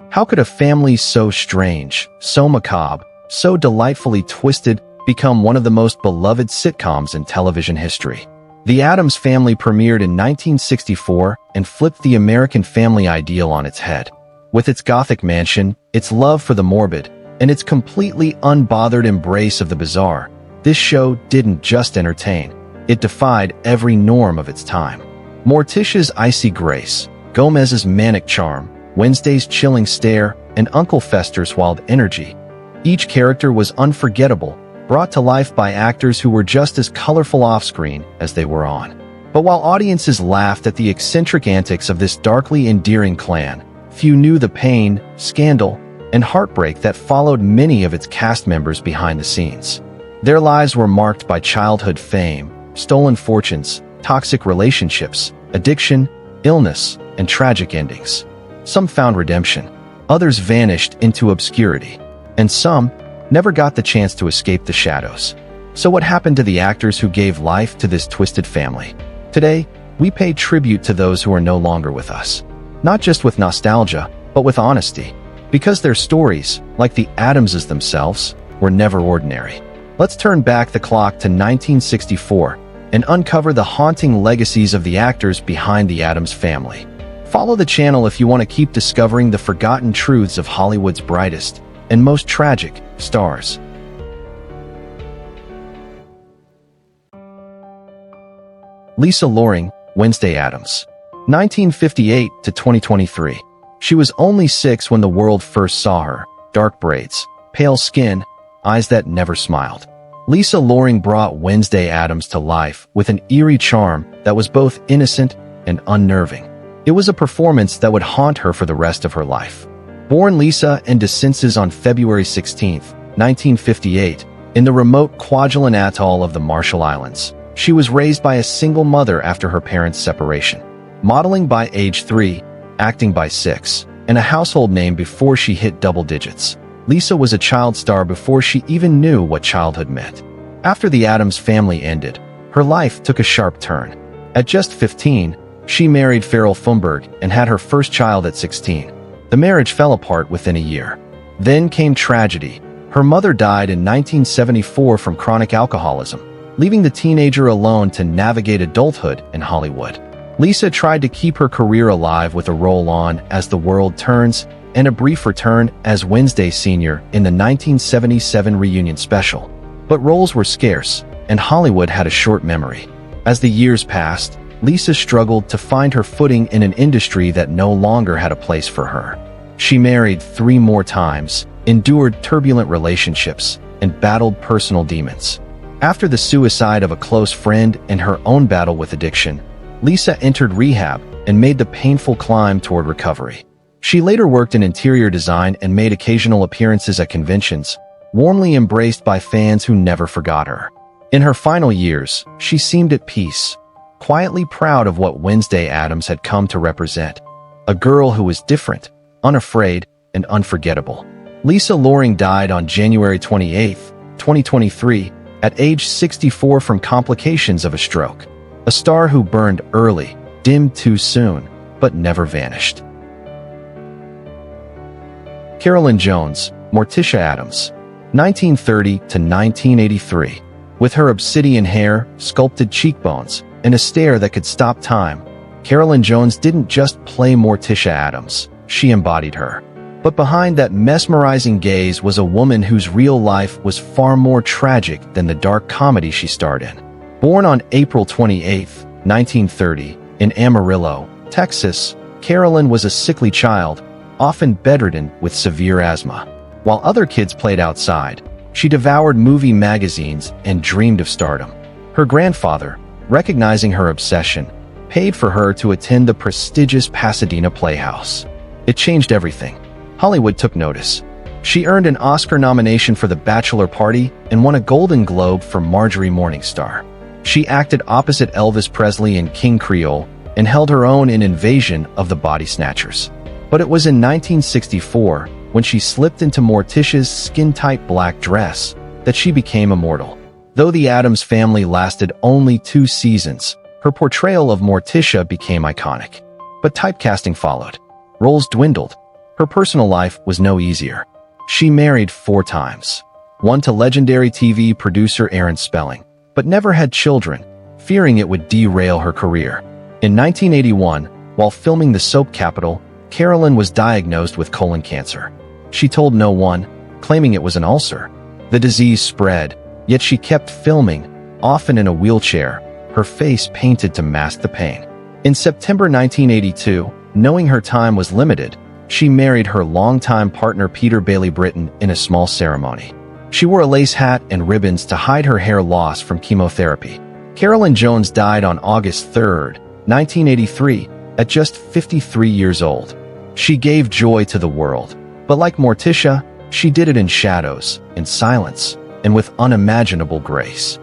How could a family so strange, so macabre, so delightfully twisted become one of the most beloved sitcoms in television history? The Addams Family premiered in 1964 and flipped the American family ideal on its head. With its gothic mansion, its love for the morbid, and its completely unbothered embrace of the bizarre, this show didn't just entertain, it defied every norm of its time. Morticia's icy grace, Gomez's manic charm, Wednesday's chilling stare, and Uncle Fester's wild energy. Each character was unforgettable, brought to life by actors who were just as colorful off-screen as they were on. But while audiences laughed at the eccentric antics of this darkly endearing clan, few knew the pain, scandal, and heartbreak that followed many of its cast members behind the scenes. Their lives were marked by childhood fame, stolen fortunes, toxic relationships, addiction, illness, and tragic endings. Some found redemption, others vanished into obscurity, and some never got the chance to escape the shadows. So what happened to the actors who gave life to this twisted family? Today, we pay tribute to those who are no longer with us. Not just with nostalgia, but with honesty. Because their stories, like the Addamses themselves, were never ordinary. Let's turn back the clock to 1964 and uncover the haunting legacies of the actors behind the Addams Family. Follow the channel if you want to keep discovering the forgotten truths of Hollywood's brightest and most tragic stars. Lisa Loring, Wednesday Addams. 1958 to 2023. She was only 6 when the world first saw her. Dark braids, pale skin, eyes that never smiled. Lisa Loring brought Wednesday Addams to life with an eerie charm that was both innocent and unnerving. It was a performance that would haunt her for the rest of her life. Born Lisa in DeSences on February 16, 1958, in the remote Kwajalein Atoll of the Marshall Islands, she was raised by a single mother after her parents' separation. Modeling by age 3, acting by 6, and a household name before she hit double digits, Lisa was a child star before she even knew what childhood meant. After the Addams Family ended, her life took a sharp turn. At just 15, she married Farrell Fumberg and had her first child at 16. The marriage fell apart within a year. Then came tragedy. Her mother died in 1974 from chronic alcoholism, leaving the teenager alone to navigate adulthood in Hollywood. Lisa tried to keep her career alive with a role on As the World Turns and a brief return as Wednesday Sr. in the 1977 reunion special. But roles were scarce, and Hollywood had a short memory. As the years passed, Lisa struggled to find her footing in an industry that no longer had a place for her. She married 3 more times, endured turbulent relationships, and battled personal demons. After the suicide of a close friend and her own battle with addiction, Lisa entered rehab and made the painful climb toward recovery. She later worked in interior design and made occasional appearances at conventions, warmly embraced by fans who never forgot her. In her final years, she seemed at peace, quietly proud of what Wednesday Addams had come to represent. A girl who was different, unafraid, and unforgettable. Lisa Loring died on January 28, 2023, at age 64 from complications of a stroke. A star who burned early, dimmed too soon, but never vanished. Carolyn Jones, Morticia Addams. 1930 to 1983. With her obsidian hair, sculpted cheekbones, and a stare that could stop time, Carolyn Jones didn't just play Morticia Addams, she embodied her. But behind that mesmerizing gaze was a woman whose real life was far more tragic than the dark comedy she starred in. Born on April 28, 1930, in Amarillo, Texas, Carolyn was a sickly child, often bedridden with severe asthma. While other kids played outside, she devoured movie magazines and dreamed of stardom. Her grandfather, recognizing her obsession, paid for her to attend the prestigious Pasadena Playhouse. It changed everything. Hollywood took notice. She earned an Oscar nomination for The Bachelor Party and won a Golden Globe for Marjorie Morningstar. She acted opposite Elvis Presley in King Creole and held her own in Invasion of the Body Snatchers. But it was in 1964, when she slipped into Morticia's skin-tight black dress, that she became immortal. Though the Addams Family lasted only 2 seasons, her portrayal of Morticia became iconic. But typecasting followed. Roles dwindled. Her personal life was no easier. She married 4 times. One to legendary TV producer Aaron Spelling, but never had children, fearing it would derail her career. In 1981, while filming The Soap Capital, Carolyn was diagnosed with colon cancer. She told no one, claiming it was an ulcer. The disease spread, yet she kept filming, often in a wheelchair, her face painted to mask the pain. In September 1982, knowing her time was limited, she married her longtime partner Peter Bailey Britton in a small ceremony. She wore a lace hat and ribbons to hide her hair loss from chemotherapy. Carolyn Jones died on August 3, 1983, at just 53 years old. She gave joy to the world, but like Morticia, she did it in shadows, in silence, and with unimaginable grace.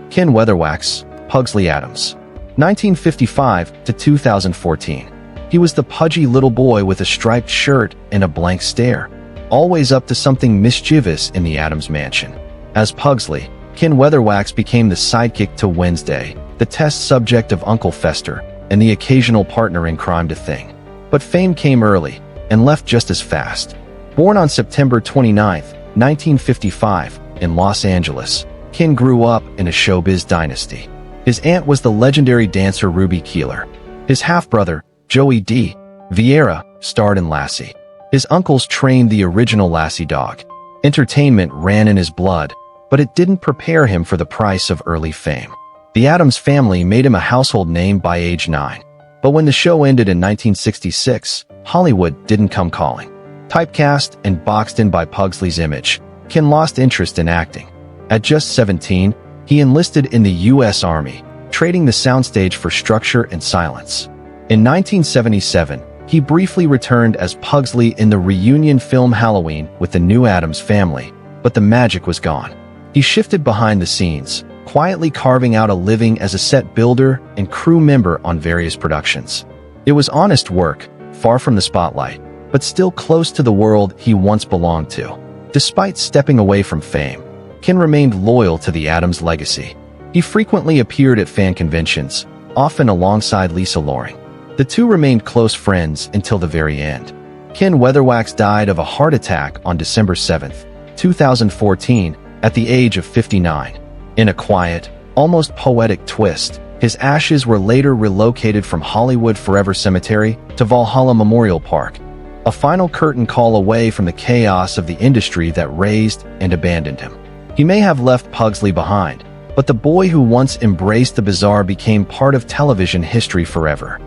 Ken Weatherwax, Pugsley Addams. 1955 to 2014. He was the pudgy little boy with a striped shirt and a blank stare, always up to something mischievous in the Addams mansion. As Pugsley, Ken Weatherwax became the sidekick to Wednesday, the test subject of Uncle Fester, and the occasional partner in crime to Thing. But fame came early, and left just as fast. Born on September 29, 1955, in Los Angeles, Ken grew up in a showbiz dynasty. His aunt was the legendary dancer Ruby Keeler. His half-brother, Joey D. Vieira, starred in Lassie. His uncles trained the original Lassie dog. Entertainment ran in his blood, but it didn't prepare him for the price of early fame. The Addams Family made him a household name by age 9. But when the show ended in 1966, Hollywood didn't come calling. Typecast and boxed in by Pugsley's image, Ken lost interest in acting. At just 17, he enlisted in the U.S. Army, trading the soundstage for structure and silence. In 1977, he briefly returned as Pugsley in the reunion film Halloween with the new Addams Family, but the magic was gone. He shifted behind the scenes, quietly carving out a living as a set builder and crew member on various productions. It was honest work, far from the spotlight, but still close to the world he once belonged to. Despite stepping away from fame, Ken remained loyal to the Addams legacy. He frequently appeared at fan conventions, often alongside Lisa Loring. The two remained close friends until the very end. Ken Weatherwax died of a heart attack on December 7, 2014, at the age of 59. In a quiet, almost poetic twist, his ashes were later relocated from Hollywood Forever Cemetery to Valhalla Memorial Park, a final curtain call away from the chaos of the industry that raised and abandoned him. He may have left Pugsley behind, but the boy who once embraced the bizarre became part of television history forever.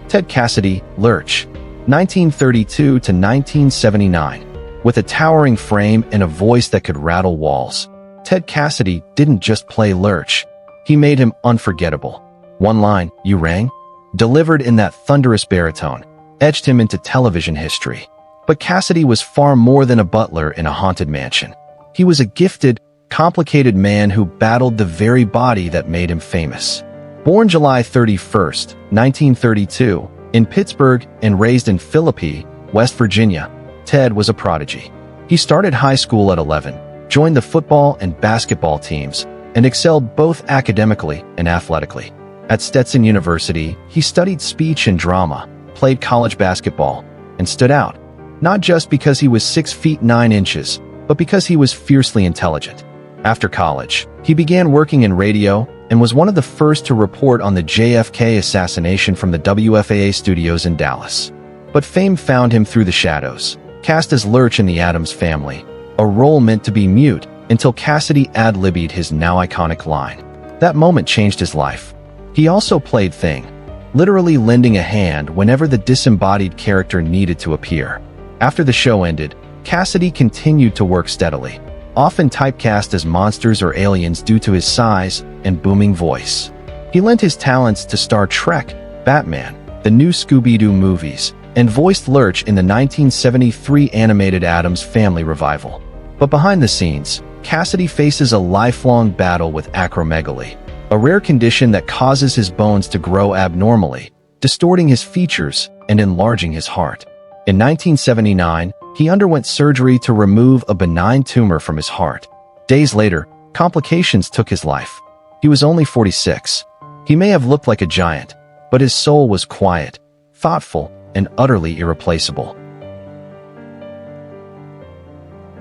Ted Cassidy, Lurch, 1932 to 1979. With a towering frame and a voice that could rattle walls, Ted Cassidy didn't just play Lurch, he made him unforgettable. One line, "You rang?" delivered in that thunderous baritone, etched him into television history. But Cassidy was far more than a butler in a haunted mansion. He was a gifted, complicated man who battled the very body that made him famous. Born July 31, 1932, in Pittsburgh and raised in Philippi, West Virginia, Ted was a prodigy. He started high school at 11, joined the football and basketball teams, and excelled both academically and athletically. At Stetson University, he studied speech and drama, played college basketball, and stood out, not just because he was 6 feet 9 inches, but because he was fiercely intelligent. After college, he began working in radio and was one of the first to report on the JFK assassination from the WFAA studios in Dallas. But fame found him through the shadows, cast as Lurch in the Addams Family, a role meant to be mute until Cassidy ad-libbed his now iconic line. That moment changed his life. He also played Thing, literally lending a hand whenever the disembodied character needed to appear. After the show ended, Cassidy continued to work steadily, often typecast as monsters or aliens due to his size and booming voice. He lent his talents to Star Trek, Batman, the new Scooby-Doo movies, and voiced Lurch in the 1973 animated Addams Family revival. But behind the scenes, Cassidy faces a lifelong battle with acromegaly, a rare condition that causes his bones to grow abnormally, distorting his features and enlarging his heart. In 1979, he underwent surgery to remove a benign tumor from his heart. Days later, complications took his life. He was only 46. He may have looked like a giant, but his soul was quiet, thoughtful, and utterly irreplaceable.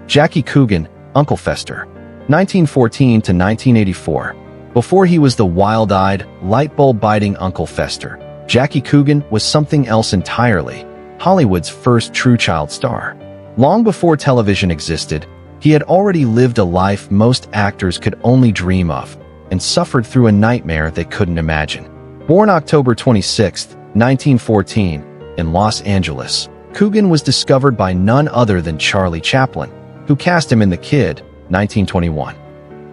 Jackie Kugan, Uncle Fester. 1914 to 1984. Before he was the wild-eyed, light-bulb-biting Uncle Fester, Jackie Kugan was something else entirely, Hollywood's first true child star. Long before television existed, he had already lived a life most actors could only dream of, and suffered through a nightmare they couldn't imagine. Born October 26, 1914, in Los Angeles, Kugan was discovered by none other than Charlie Chaplin, who cast him in The Kid, 1921.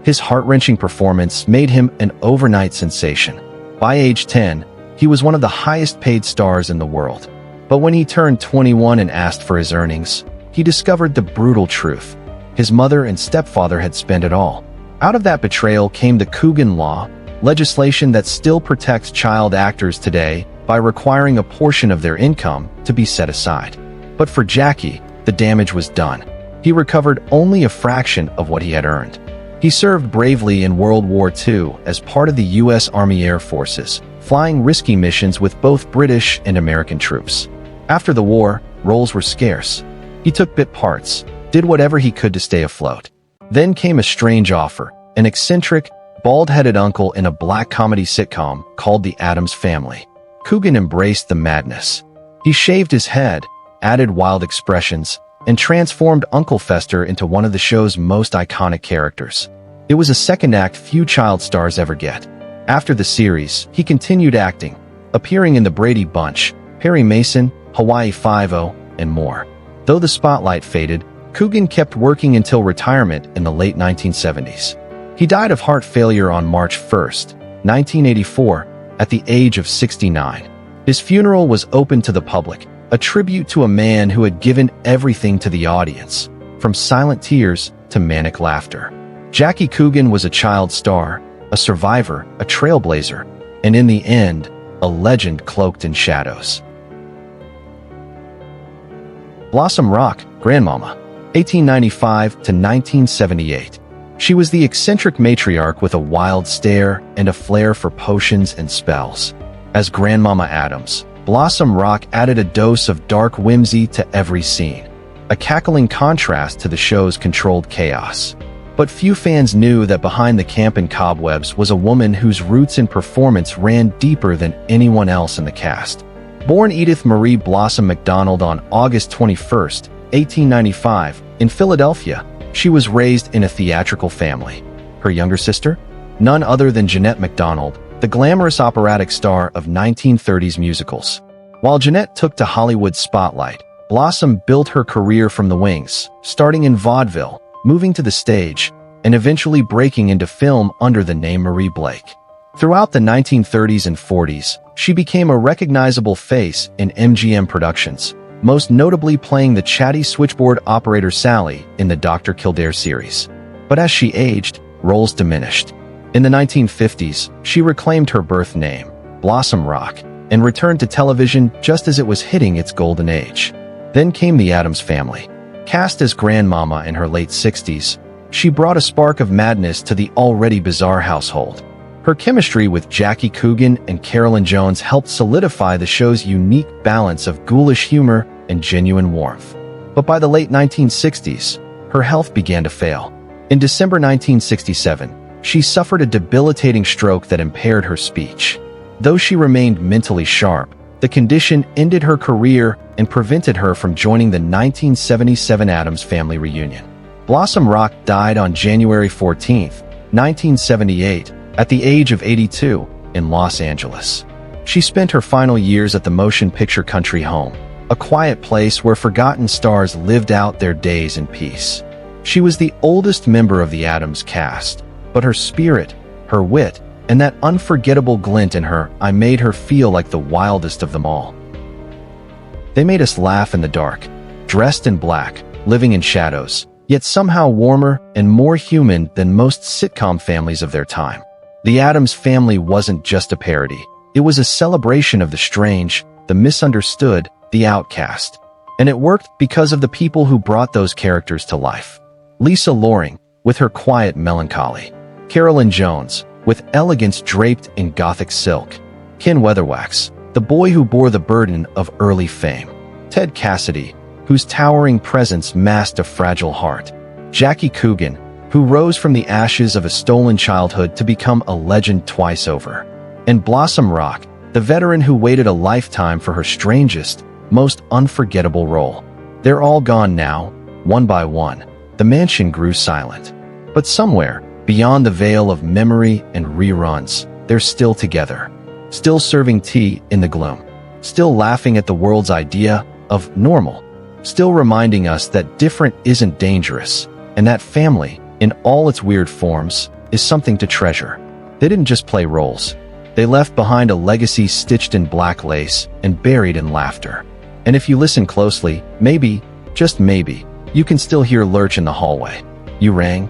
His heart-wrenching performance made him an overnight sensation. By age 10, he was one of the highest-paid stars in the world. But when he turned 21 and asked for his earnings, he discovered the brutal truth. His mother and stepfather had spent it all. Out of that betrayal came the Kugan Law, legislation that still protects child actors today by requiring a portion of their income to be set aside. But for Jackie, the damage was done. He recovered only a fraction of what he had earned. He served bravely in World War II as part of the U.S. Army Air Forces, flying risky missions with both British and American troops. After the war, roles were scarce. He took bit parts, did whatever he could to stay afloat. Then came a strange offer, an eccentric, bald-headed uncle in a black comedy sitcom called The Addams Family. Kugan embraced the madness. He shaved his head, added wild expressions, and transformed Uncle Fester into one of the show's most iconic characters. It was a second act few child stars ever get. After the series, he continued acting, appearing in The Brady Bunch, Perry Mason, Hawaii Five-0, and more. Though the spotlight faded, Kugan kept working until retirement in the late 1970s. He died of heart failure on March 1, 1984, at the age of 69. His funeral was open to the public, a tribute to a man who had given everything to the audience, from silent tears to manic laughter. Jackie Kugan was a child star, a survivor, a trailblazer, and in the end, a legend cloaked in shadows. Blossom Rock, Grandmama, 1895 to 1978. She was the eccentric matriarch with a wild stare and a flair for potions and spells. As Grandmama Addams, Blossom Rock added a dose of dark whimsy to every scene, a cackling contrast to the show's controlled chaos. But few fans knew that behind the camp and cobwebs was a woman whose roots in performance ran deeper than anyone else in the cast. Born Edith Marie Blossom MacDonald on August 21, 1895, in Philadelphia, she was raised in a theatrical family. Her younger sister? None other than Jeanette MacDonald, the glamorous operatic star of 1930s musicals. While Jeanette took to Hollywood's spotlight, Blossom built her career from the wings, starting in vaudeville, moving to the stage, and eventually breaking into film under the name Marie Blake. Throughout the 1930s and 40s, she became a recognizable face in MGM productions, most notably playing the chatty switchboard operator Sally in the Dr. Kildare series. But as she aged, roles diminished. In the 1950s, she reclaimed her birth name, Blossom Rock, and returned to television just as it was hitting its golden age. Then came The Addams Family. Cast as Grandmama in her late 60s, she brought a spark of madness to the already bizarre household. Her chemistry with Jackie Kugan and Carolyn Jones helped solidify the show's unique balance of ghoulish humor and genuine warmth. But by the late 1960s, her health began to fail. In December 1967, she suffered a debilitating stroke that impaired her speech. Though she remained mentally sharp, the condition ended her career and prevented her from joining the 1977 Addams Family reunion. Blossom Rock died on January 14, 1978, at the age of 82, in Los Angeles. She spent her final years at the Motion Picture Country Home, a quiet place where forgotten stars lived out their days in peace. She was the oldest member of the Addams cast, but her spirit, her wit, and that unforgettable glint in her eye made her feel like the wildest of them all. They made us laugh in the dark, dressed in black, living in shadows, yet somehow warmer and more human than most sitcom families of their time. The Addams Family wasn't just a parody. It was a celebration of the strange, the misunderstood, the outcast. And it worked because of the people who brought those characters to life. Lisa Loring, with her quiet melancholy. Carolyn Jones, with elegance draped in gothic silk. Weatherwax, the boy who bore the burden of early fame. Ted Cassidy, whose towering presence masked a fragile heart. Jackie Kugan, who rose from the ashes of a stolen childhood to become a legend twice over. And Blossom Rock, the veteran who waited a lifetime for her strangest, most unforgettable role. They're all gone now, one by one. The mansion grew silent. But somewhere, beyond the veil of memory and reruns, they're still together. Still serving tea in the gloom. Still laughing at the world's idea of normal. Still reminding us that different isn't dangerous, and that family, in all its weird forms, is something to treasure. They didn't just play roles. They left behind a legacy stitched in black lace and buried in laughter. And if you listen closely, maybe, just maybe, you can still hear Lurch in the hallway. You rang,